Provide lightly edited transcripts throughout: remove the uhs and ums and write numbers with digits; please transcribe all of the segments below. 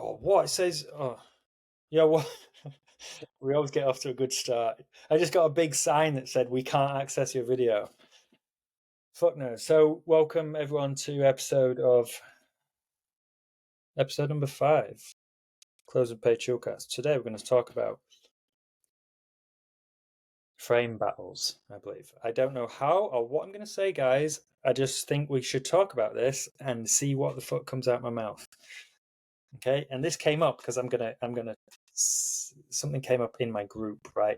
Oh, what it says? Oh, yeah. What? We always get off to a good start. I just got a big sign that said we can't access your video. Fuck no. So welcome everyone to episode number 5, Close and Pay Chillcast. Today we're going to talk about frame battles, I believe. I don't know how or what I'm going to say, guys. I just think we should talk about this and see what the fuck comes out my mouth. Okay, and this came up because something came up in my group, right?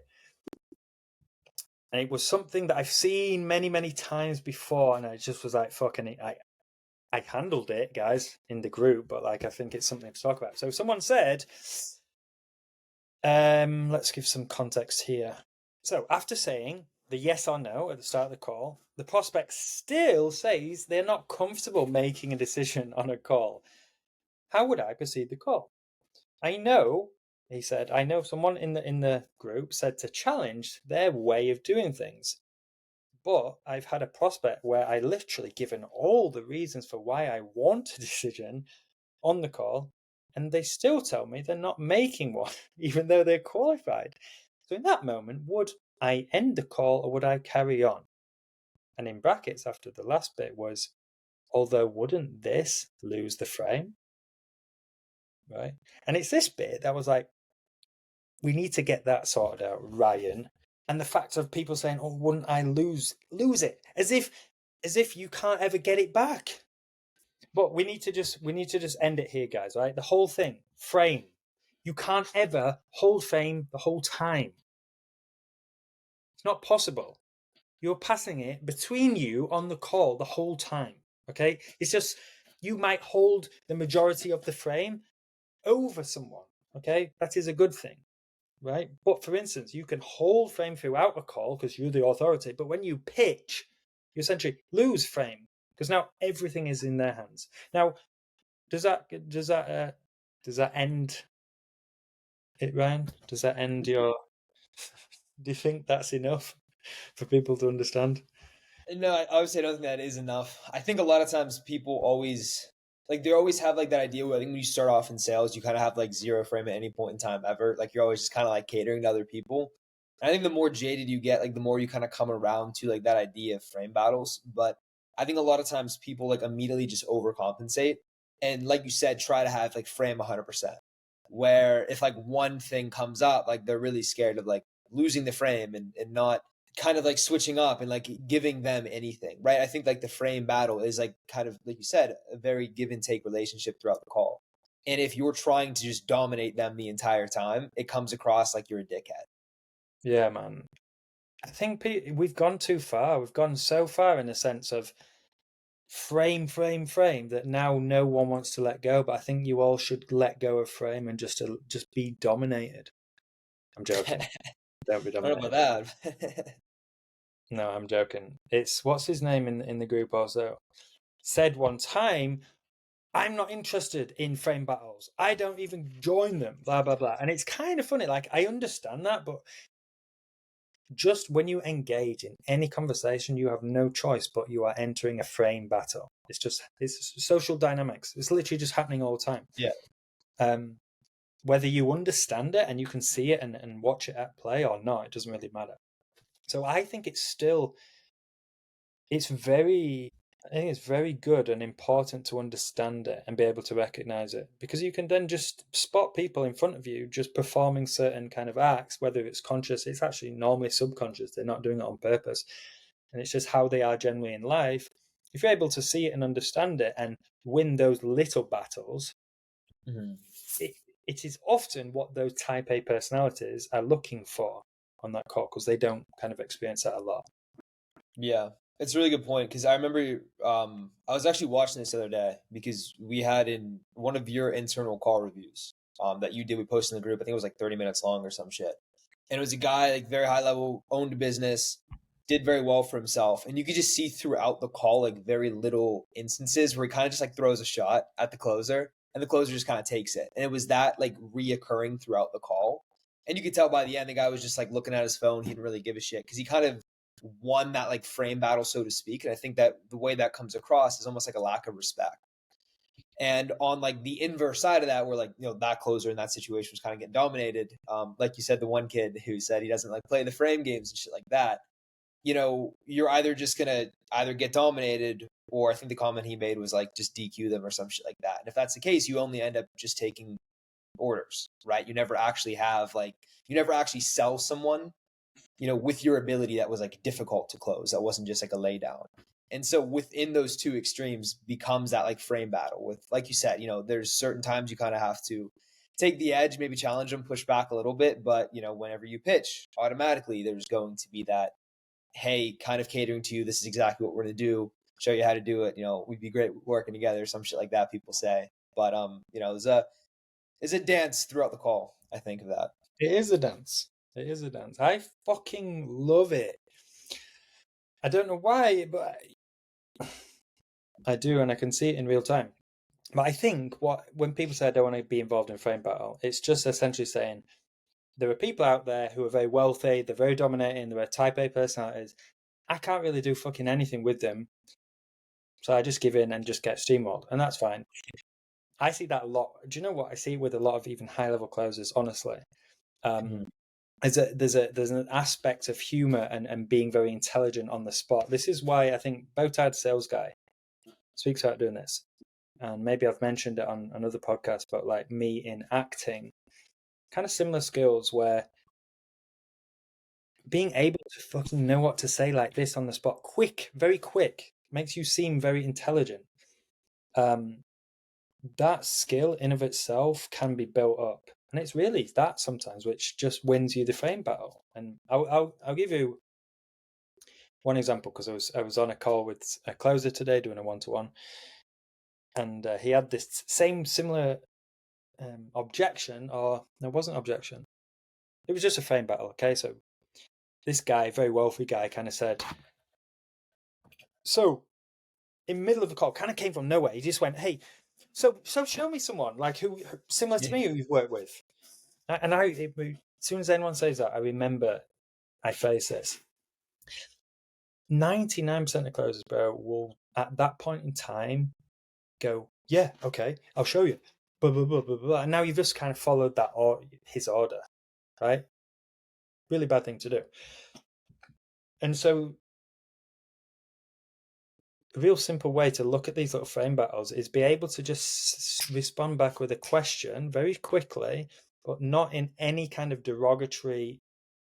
And it was something that I've seen many times before, and I just was like, fucking it. I handled it, guys, in the group, but like I think it's something to talk about. So someone said, let's give some context here. So after saying the yes or no at the start of the call, the prospect still says they're not comfortable making a decision on a call. How would I proceed the call? I know, he said, I know someone in the group said to challenge their way of doing things. But I've had a prospect where I literally given all the reasons for why I want a decision on the call, and they still tell me they're not making one, even though they're qualified. So in that moment, would I end the call or would I carry on? And in brackets after the last bit was, although wouldn't this lose the frame? Right? And it's this bit that was like, we need to get that sorted out, Ryan. And the fact of people saying, "Oh, wouldn't I lose it?" As if you can't ever get it back. But we need to just end it here, guys. Right? The whole thing, frame. You can't ever hold frame the whole time. It's not possible. You're passing it between you on the call the whole time. Okay? It's just you might hold the majority of the frame over someone. Okay? That is a good thing. Right? But for instance, you can hold frame throughout a call because you're the authority, but when you pitch, you essentially lose frame because now everything is in their hands. Now, does that end it, Ryan? Does that end your? Do you think that's enough for people to understand? No, I would say I don't think that is enough. I think a lot of times people always they always have like that idea where I think when you start off in sales, you kind of have like zero frame at any point in time ever. Like you're always just kind of like catering to other people. And I think the more jaded you get, like the more you kind of come around to like that idea of frame battles. But I think a lot of times people like immediately just overcompensate and like you said, try to have like frame 100%. Where if like one thing comes up, like they're really scared of like losing the frame and not kind of like switching up and like giving them anything, right? I think like the frame battle is like kind of like you said, a very give and take relationship throughout the call. And if you're trying to just dominate them the entire time, it comes across like you're a dickhead. Yeah, man. I think we've gone too far. We've gone so far in the sense of frame that now no one wants to let go. But I think you all should let go of frame and just be dominated. I'm joking. Don't be I don't know dominated. about that. No, I'm joking. It's what's his name in the group also said one time, I'm not interested in frame battles. I don't even join them, blah blah blah. And it's kind of funny, like I understand that, but just when you engage in any conversation, you have no choice but you are entering a frame battle. It's social dynamics. It's literally just happening all the time. Yeah. Whether you understand it and you can see it and watch it at play or not, it doesn't really matter. So I think I think it's very good and important to understand it and be able to recognize it, because you can then just spot people in front of you just performing certain kind of acts, whether it's conscious, it's actually normally subconscious. They're not doing it on purpose. And it's just how they are generally in life. If you're able to see it and understand it and win those little battles, Mm-hmm. it is often what those type A personalities are looking for on that call, because they don't kind of experience that a lot. Yeah, it's a really good point because I remember I was actually watching this the other day because we had in one of your internal call reviews that you did. We posted in the group. I think it was like 30 minutes long or some shit. And it was a guy like very high level, owned a business, did very well for himself, and you could just see throughout the call like very little instances where he kind of just like throws a shot at the closer, and the closer just kind of takes it. And it was that like reoccurring throughout the call. And you could tell by the end the guy was just like looking at his phone. He didn't really give a shit because he kind of won that like frame battle, so to speak. And I think that the way that comes across is almost like a lack of respect. And on like the inverse side of that, where like, that closer in that situation was kind of getting dominated. Like you said, the one kid who said he doesn't like play the frame games and shit like that, you're either just gonna either get dominated, or I think the comment he made was like just DQ them or some shit like that. And if that's the case, you only end up just taking orders, right? You never actually sell someone, with your ability that was like difficult to close. That wasn't just like a lay down. And so within those two extremes becomes that like frame battle with, like you said, there's certain times you kind of have to take the edge, maybe challenge them, push back a little bit. But, whenever you pitch, automatically there's going to be that, hey, kind of catering to you. This is exactly what we're going to do. Show you how to do it. We'd be great working together, some shit like that people say. But, there's a dance throughout the call, I think, of that. It is a dance. It is a dance. I fucking love it. I don't know why, but I do, and I can see it in real time. But I think when people say I don't want to be involved in frame battle, it's just essentially saying there are people out there who are very wealthy, they're very dominating, they're type A personalities. I can't really do fucking anything with them. So I just give in and just get steamrolled, and that's fine. I see that a lot. Do you know what? I see it with a lot of even high-level closers, honestly. There's an aspect of humor and being very intelligent on the spot. This is why I think Bowtied Sales Guy speaks about doing this. And maybe I've mentioned it on another podcast, but like me in acting, kind of similar skills where being able to fucking know what to say like this on the spot, very quick, makes you seem very intelligent. That skill in of itself can be built up. And it's really that sometimes which just wins you the frame battle. And I'll give you one example, because I was on a call with a closer today doing a 1-to-1, and he had this similar objection, or no, it wasn't objection. It was just a frame battle. Okay, so this guy, very wealthy guy, kind of said, so in the middle of the call, kind of came from nowhere. He just went, hey, so show me someone like who similar to me who you've worked with. And as soon as anyone says that, I remember I face this. 99% of closers, bro, will at that point in time go, yeah, okay, I'll show you. Blah, blah, blah, blah, blah. And now you've just kind of followed that his order, right? Really bad thing to do. And so a real simple way to look at these little frame battles is be able to just respond back with a question very quickly, but not in any kind of derogatory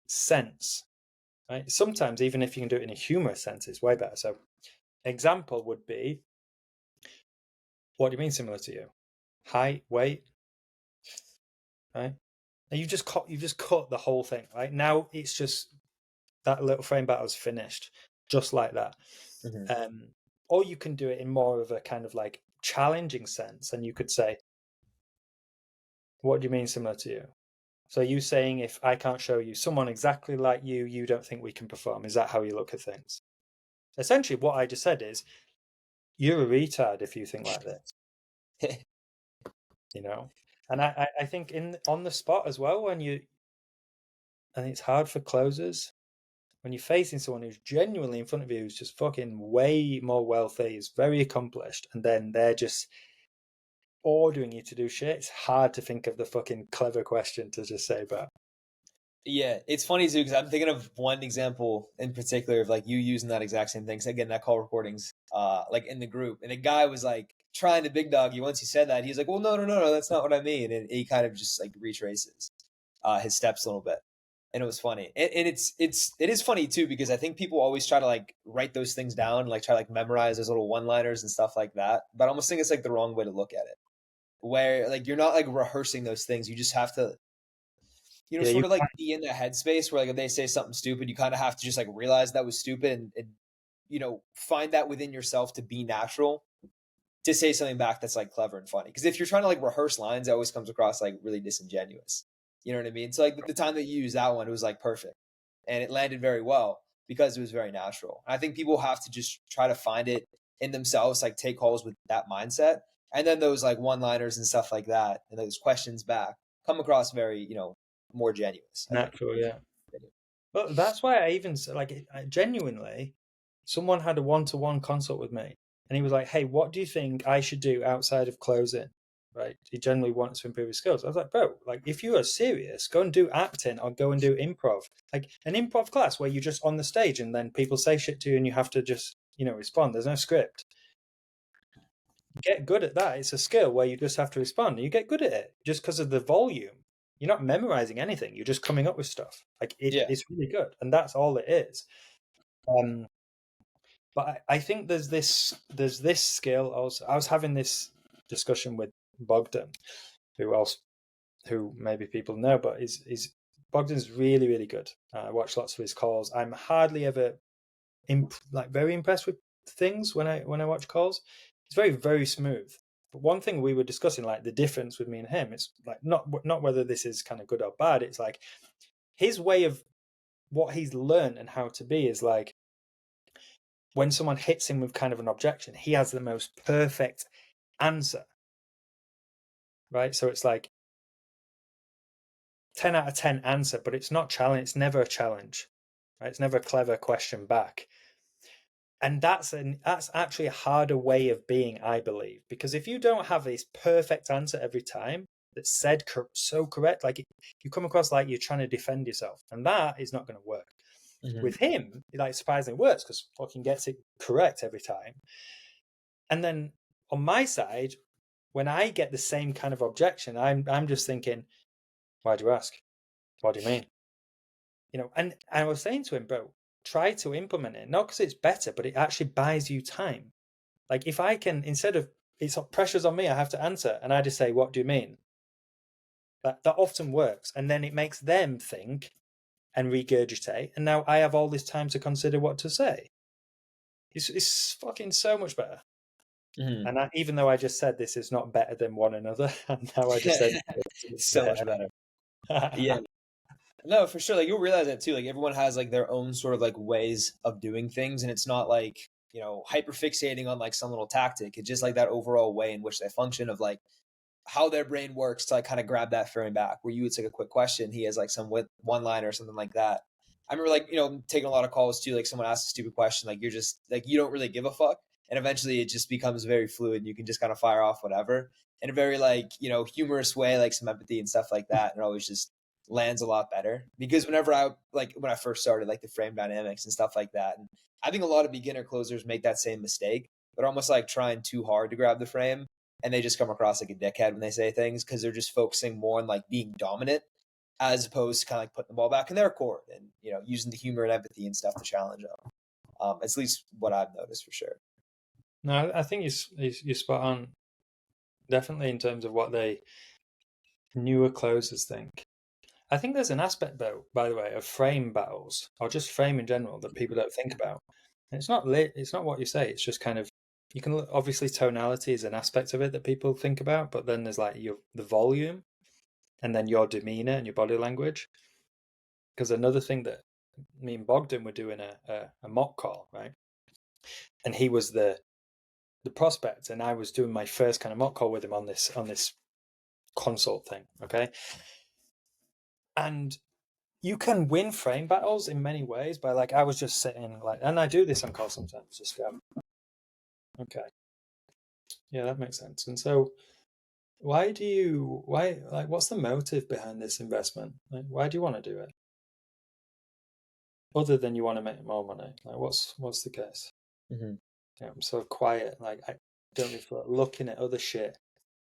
sense, right? Sometimes, even if you can do it in a humorous sense, it's way better. So example would be, what do you mean similar to you? Height, weight, right? And you've just cut the whole thing, right? Now it's just that little frame battle's finished, just like that. Mm-hmm. Or you can do it in more of a kind of like challenging sense, and you could say, what do you mean similar to you? So you saying, if I can't show you someone exactly like you don't think we can perform. Is that how you look at things? Essentially, what I just said is, you're a retard if you think like this. And I think on the spot as well, and it's hard for closers when you're facing someone who's genuinely in front of you, who's just fucking way more wealthy, is very accomplished, and then they're just ordering you to do shit. It's hard to think of the fucking clever question to just say back. Yeah, it's funny too, because I'm thinking of one example in particular of like you using that exact same thing. So again, that call recordings, like in the group, and a guy was like trying to big dog you. Once he said that, he's like, "Well, no, that's not what I mean," and he kind of just like retraces his steps a little bit, and it was funny. And it is funny too, because I think people always try to like write those things down, like try to like memorize those little one-liners and stuff like that. But I almost think it's like the wrong way to look at it, where like you're not like rehearsing those things. You just have to, sort of like be in that headspace where like if they say something stupid, you kind of have to just like realize that was stupid and find that within yourself to be natural to say something back that's like clever and funny. Because if you're trying to like rehearse lines, it always comes across like really disingenuous. You know what I mean? So like the time that you used that one, it was like perfect, and it landed very well because it was very natural. I think people have to just try to find it in themselves, like take calls with that mindset, and then those like one-liners and stuff like that, and those questions back come across very more genuine. Natural, yeah. Well, that's why I even like genuinely, someone had a 1-to-1 consult with me, and he was like, "Hey, what do you think I should do outside of closing?" Right? He generally wants to improve his skills. I was like, "Bro, like if you are serious, go and do acting or go and do improv, like an improv class where you're just on the stage and then people say shit to you and you have to just respond. There's no script. Get good at that. It's a skill where you just have to respond. You get good at it just because of the volume. You're not memorizing anything. You're just coming up with stuff. Like it's really good, and that's all it is. But I think there's this skill also. I was having this discussion with Bogdan, who maybe people know, but is Bogdan's really, really good. I watch lots of his calls. I'm hardly ever very impressed with things when I watch calls. It's very, very smooth. But one thing we were discussing, like the difference with me and him, it's like not whether this is kind of good or bad. It's like his way of what he's learned and how to be is like when someone hits him with kind of an objection, he has the most perfect answer. Right? So it's like 10 out of 10 answer, but it's not challenge. It's never a challenge. Right? It's never a clever question back. And that's actually a harder way of being, I believe, because if you don't have this perfect answer every time that's said so correct, like you come across like you're trying to defend yourself, and that is not going to work. With him, it like surprisingly works because fucking gets it correct every time. And then on my side, when I get the same kind of objection, I'm just thinking, why do you ask? What do you mean? And I was saying to him, bro, try to implement it, not because it's better, but it actually buys you time. Like if I can, instead of it's pressure's on me, I have to answer, and I just say, what do you mean? That often works, and then it makes them think and regurgitate, and now I have all this time to consider what to say. It's fucking so much better. And even though I just said this is not better than one another, and now I just said it's so much better. Yeah. No, for sure. Like you'll realize that too. Like everyone has like their own sort of like ways of doing things, and it's not like hyper fixating on like some little tactic. It's just like that overall way in which they function of like how their brain works to like kind of grab that frame back. Where you would take a quick question, he has like some one line or something like that. I remember like taking a lot of calls too. Like someone asks a stupid question, like you're just like you don't really give a fuck, and eventually it just becomes very fluid. You can just kind of fire off whatever in a very like humorous way, like some empathy and stuff like that, and it always just lands a lot better. Because when I first started, like the frame dynamics and stuff like that, and I think a lot of beginner closers make that same mistake. They're almost like trying too hard to grab the frame, and they just come across like a dickhead when they say things because they're just focusing more on like being dominant as opposed to kind of like putting the ball back in their court and using the humor and empathy and stuff to challenge them. At least what I've noticed for sure. No, I think you're spot on. Definitely in terms of what they newer closers think. I think there's an aspect, though, by the way, of frame battles or just frame in general that people don't think about. And it's not what you say. It's just kind of you can obviously tonality is an aspect of it that people think about, but then there's like the volume, and then your demeanor and your body language. Because another thing that me and Bogdan were doing a mock call, right? And he was the prospect, and I was doing my first kind of mock call with him on this consult thing, okay? And you can win frame battles in many ways by like I was just sitting like, and I do this on call sometimes. Just go, okay, yeah, that makes sense. And so, why like what's the motive behind this investment? Like, why do you want to do it? Other than you want to make more money, like what's the case? Yeah, I'm so quiet. Like I don't feel looking at other shit.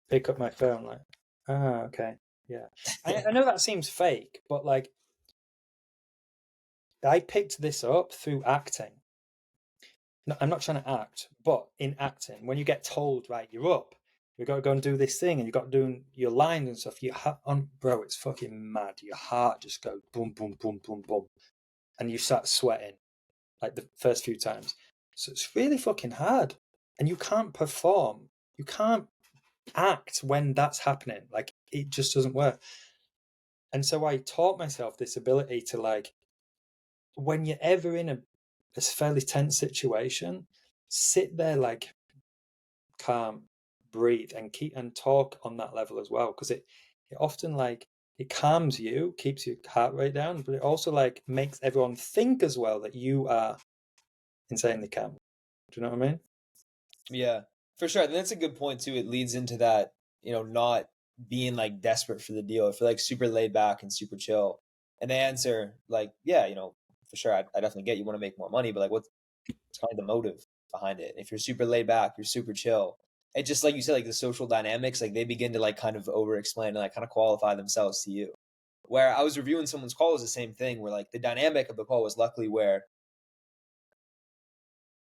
Pick up my phone, like, okay, yeah. I know that seems fake, but like. I picked this up through acting. No, I'm not trying to act, but in acting, when you get told, right, you're up, you've got to go and do this thing, and you've got to do your lines and stuff, bro, it's fucking mad. Your heart just goes boom, boom, boom, boom, boom, and you start sweating like the first few times. So it's really fucking hard, and you can't perform. You can't act when that's happening. Like it just doesn't work. And so I taught myself this ability to like, when you're ever in a fairly tense situation, sit there like calm, breathe, and talk on that level as well, because it often like it calms you, keeps your heart rate down, but it also like makes everyone think as well that you are insanely calm. Do you know what I mean? Yeah, for sure. And that's a good point too. It leads into that, not being like desperate for the deal. If you're like super laid back and super chill, and they answer like, yeah, for sure, I definitely get you want to make more money, but like, what's kind of the motive behind it? If you're super laid back, you're super chill. It just like you said, like the social dynamics, like they begin to like kind of over explain and like kind of qualify themselves to you. Where I was reviewing someone's call was the same thing, where like the dynamic of the call was luckily where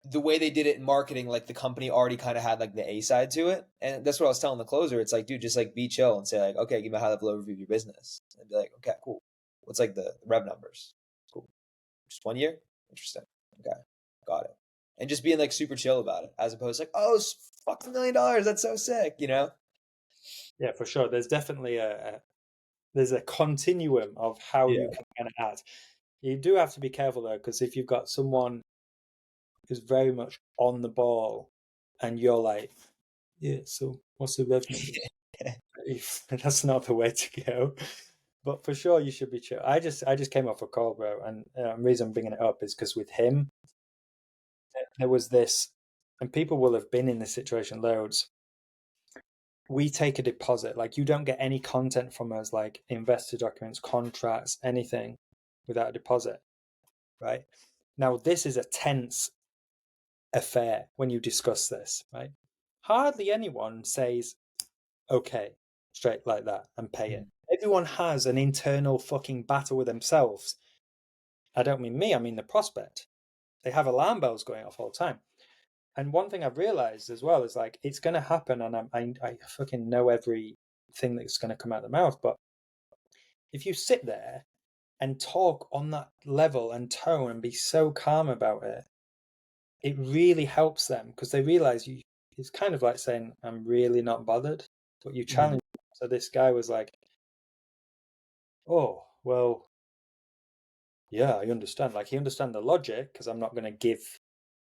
the way they did it in marketing, like the company already kind of had like the A side to it. And that's what I was telling the closer. It's like, dude, just like be chill and say like, okay, give me a high level overview of your business. And be like, okay, cool. What's like the rev numbers? Cool. Just 1 year? Interesting. Okay. Got it. And just being like super chill about it, as opposed to like, oh, fuck $1 million. That's so sick, Yeah, for sure. There's definitely there's a continuum of how Yeah. you can kind of add. You do have to be careful though, because if you've got someone who's very much on the ball and you're like, yeah, so what's the rev numbers? That's not the way to go. But for sure, you should be chill. I just came off a call, bro, and the reason I'm bringing it up is because with him, there was this, and people will have been in this situation loads. We take a deposit, like you don't get any content from us, like investor documents, contracts, anything, without a deposit, right? Now, this is a tense affair when you discuss this, right? Hardly anyone says, okay, straight like that and pay it. Everyone has an internal fucking battle with themselves. I don't mean me, I mean the prospect. They have alarm bells going off all the time. And one thing I've realized as well is like, it's going to happen, and I fucking know everything that's going to come out of the mouth. But if you sit there and talk on that level and tone and be so calm about it, it really helps them because they realize you. It's kind of like saying, I'm really not bothered, but you challenge. So this guy was like, oh, well, yeah, I understand. Like, he understand the logic because I'm not going to give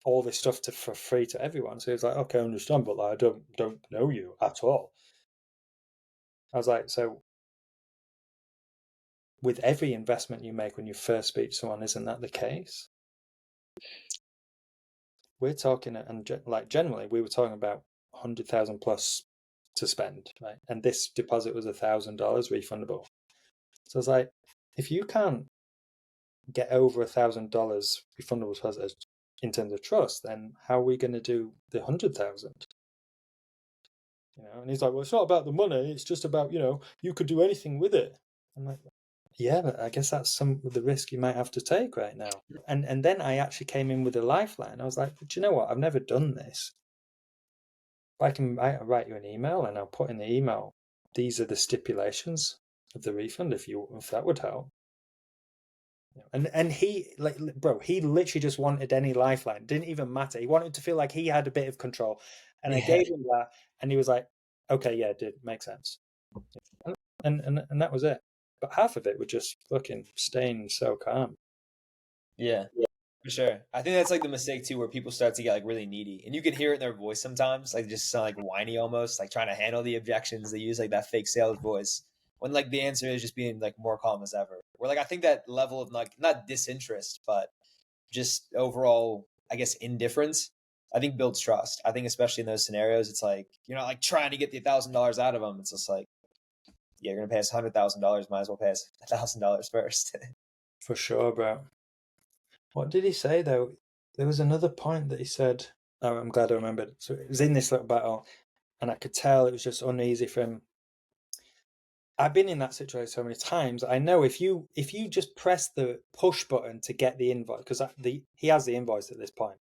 all this stuff for free to everyone. So he's like, okay, I understand, but like, I don't know you at all. I was like, so with every investment you make when you first speak to someone, isn't that the case? We're talking, and like generally, we were talking about 100,000 plus to spend, right? And this deposit was $1,000 refundable. So I was like, if you can't get over $1,000 refundable deposit in terms of trust, then how are we going to do the 100,000? And he's like, well, it's not about the money. It's just about, you could do anything with it. I'm like, yeah, but I guess that's some of the risk you might have to take right now. And then I actually came in with a lifeline. I was like, do you know what? I've never done this. I write you an email and I'll put in the email, these are the stipulations of the refund if that would help. And he, like, bro, he literally just wanted any lifeline. Didn't even matter. He wanted to feel like he had a bit of control. And I gave him that, and he was like, okay, yeah, it did make sense. And that was it. But half of it was just fucking staying so calm. Yeah. For sure. I think that's like the mistake too, where people start to get like really needy, and you can hear it in their voice sometimes, like just sound like whiny almost, like trying to handle the objections. They use like that fake sales voice when like the answer is just being like more calm as ever. Where like I think that level of like not disinterest, but just overall, I guess, indifference, I think builds trust. I think especially in those scenarios, it's like you're not like trying to get the $1,000 out of them. It's just like, yeah, you're gonna pay us $100,000, might as well pay us $1,000 first. For sure, bro. What did he say though? There was another point that he said. Oh, I'm glad I remembered. So it was in this little battle, and I could tell it was just uneasy for him. I've been in that situation so many times. I know if you just press the push button to get the invoice, because he has the invoice at this point.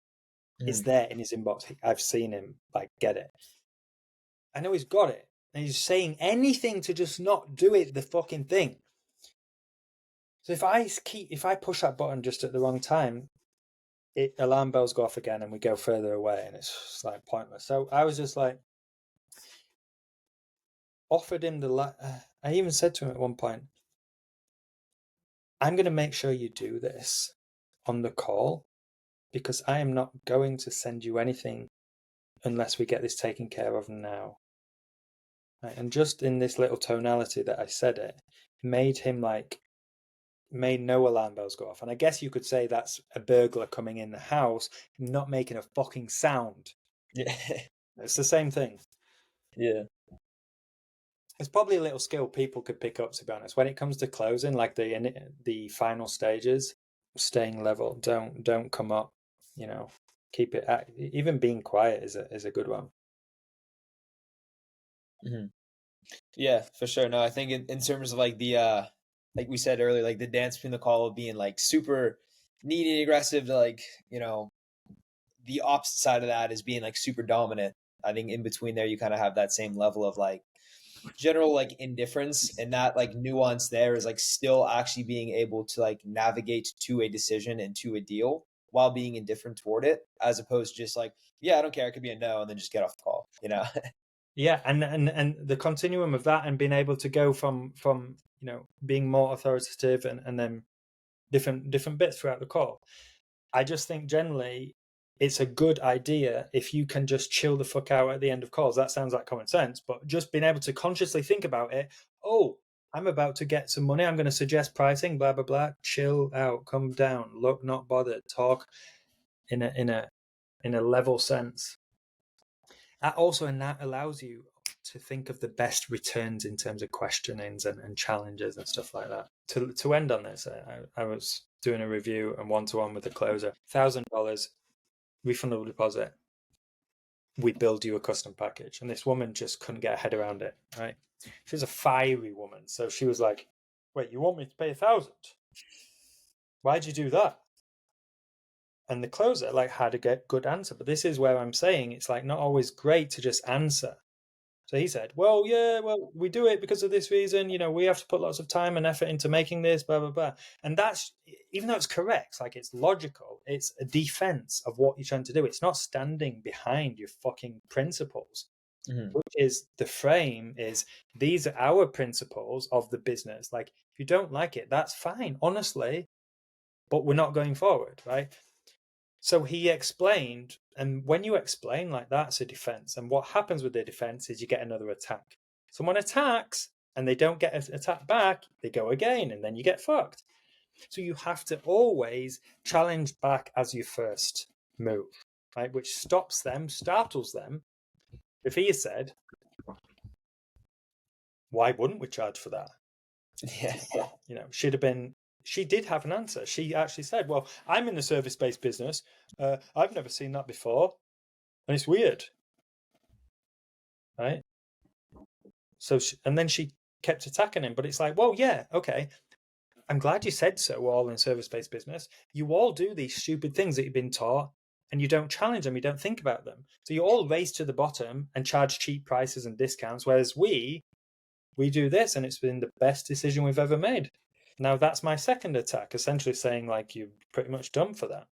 It's there in his inbox. I've seen him like get it. I know he's got it, and he's saying anything to just not do it. The fucking thing. So if I push that button just at the wrong time, alarm bells go off again, and we go further away, and it's just like pointless. So I was just like, offered him I even said to him at one point, I'm going to make sure you do this on the call because I am not going to send you anything unless we get this taken care of now. Right? And just in this little tonality that I said it, made no alarm bells go off. And I guess you could say that's a burglar coming in the house, not making a fucking sound. Yeah. It's the same thing. Yeah. It's probably a little skill people could pick up, to be honest. When it comes to closing, like the final stages, staying level, don't come up. You know, keep it. Even being quiet is a good one. Hmm. Yeah, for sure. No, I think in terms of like the like we said earlier, like the dance between the call of being like super needy aggressive to like, the opposite side of that is being like super dominant. I think in between there you kind of have that same level of like general like indifference, and that like nuance there is like still actually being able to like navigate to a decision and to a deal while being indifferent toward it, as opposed to just like, yeah, I don't care, it could be a no, and then just get off the call, Yeah, and the continuum of that, and being able to go from being more authoritative and then different bits throughout the call. I just think generally it's a good idea if you can just chill the fuck out at the end of calls. That sounds like common sense, but just being able to consciously think about it. Oh, I'm about to get some money. I'm going to suggest pricing. Blah blah blah. Chill out. Come down. Look, not bothered. Talk in a level sense. That also, and that allows you to think of the best returns in terms of questionings and challenges and stuff like that. To end on this, I was doing a review and one-to-one with the closer. $1,000 refundable deposit. We build you a custom package. And this woman just couldn't get her head around it, right? She was a fiery woman. So she was like, wait, you want me to pay 1,000? Why'd you do that? And the closer like had a good answer. But this is where I'm saying it's like not always great to just answer. So he said, well, yeah, well, we do it because of this reason. We have to put lots of time and effort into making this, blah, blah, blah. And that's, even though it's correct, like it's logical, it's a defense of what you're trying to do. It's not standing behind your fucking principles, which is the frame is these are our principles of the business. Like, if you don't like it, that's fine, honestly, but we're not going forward, right? So he explained, and when you explain like that, it's a defense. And what happens with the defense is you get another attack. Someone attacks and they don't get an attack back, they go again, and then you get fucked. So you have to always challenge back as your first move, right? Which stops them, startles them. If he said, why wouldn't we charge for that? Yeah. She'd have been, she did have an answer. She actually said, well, I'm in the service-based business. I've never seen that before. And it's weird. Right? So, and then she kept attacking him. But it's like, well, yeah, okay. I'm glad you said so. We're all in service-based business. You all do these stupid things that you've been taught, and you don't challenge them. You don't think about them. So you all race to the bottom and charge cheap prices and discounts, whereas we do this, and it's been the best decision we've ever made. Now that's my second attack, essentially saying like you're pretty much done for that.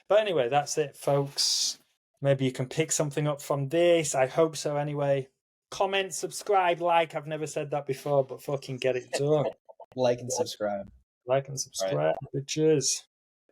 But anyway, that's it, folks. Maybe you can pick something up from this. I hope so anyway. Comment, subscribe, like. I've never said that before, but fucking get it done. Like and subscribe. Like and subscribe, bitches.